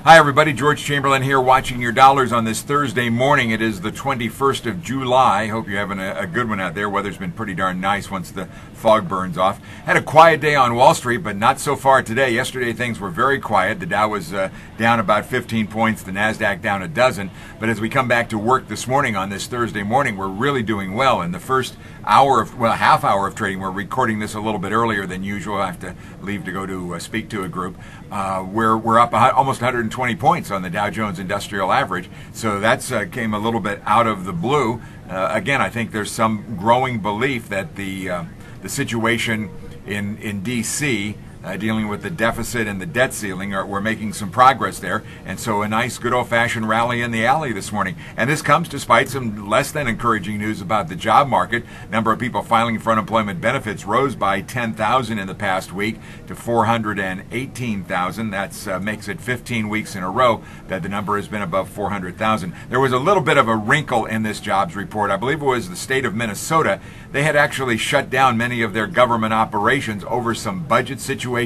Hi everybody, George Chamberlain here watching your dollars on this Thursday morning. It is the 21st of July. Hope you're having a good one out there. Weather's been pretty darn nice once the fog burns off. Had a quiet day on Wall Street, but not so far today. Yesterday things were very quiet. The Dow was down about 15 points, the NASDAQ down a dozen. But as we come back to work this morning on this Thursday morning, we're really doing well. In the first half hour of trading, we're recording this a little bit earlier than usual. I have to leave to go to speak to a group. We're up almost 120 points on the Dow Jones Industrial Average, so that's came a little bit out of the blue. Again, I think there's some growing belief that the situation in D.C., dealing with the deficit and the debt ceiling, we're making some progress there, and so a nice good old-fashioned rally in the alley this morning. And this comes despite some less than encouraging news about the job market. Number of people filing for unemployment benefits rose by 10,000 in the past week to 418,000. That makes it 15 weeks in a row that the number has been above 400,000. There was a little bit of a wrinkle in this jobs report. I believe it was the state of Minnesota. They had actually shut down many of their government operations over some budget situations,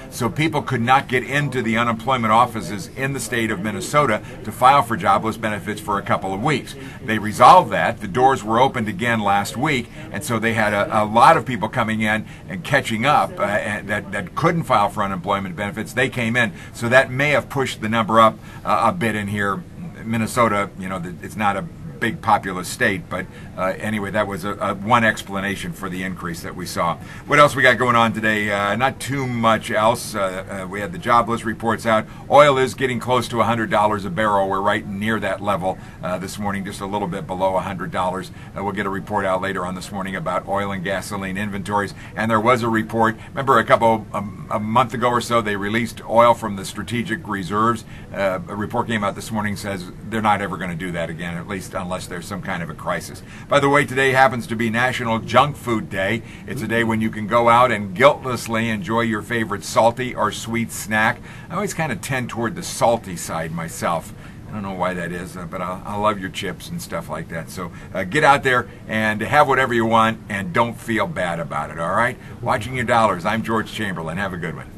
so people could not get into the unemployment offices in the state of Minnesota to file for jobless benefits for a couple of weeks. They resolved that. The doors were opened again last week, and so they had a lot of people coming in and catching up that couldn't file for unemployment benefits. They came in, so that may have pushed the number up a bit in here. Minnesota, you know, it's not a big populous state, but anyway, that was one explanation for the increase that we saw. What else we got going on today? Not too much else. We had the jobless reports out. Oil is getting close to $100 a barrel. We're right near that level this morning, just a little bit below $100. We'll get a report out later on this morning about oil and gasoline inventories. And there was a report, remember a month ago or so, they released oil from the strategic reserves. A report came out this morning, says they're not ever going to do that again, at least unless there's some kind of a crisis. By the way, today happens to be National Junk Food Day. It's a day when you can go out and guiltlessly enjoy your favorite salty or sweet snack. I always kind of tend toward the salty side myself. I don't know why that is, but I love your chips and stuff like that. So get out there and have whatever you want and don't feel bad about it, all right? Watching your dollars, I'm George Chamberlain. Have a good one.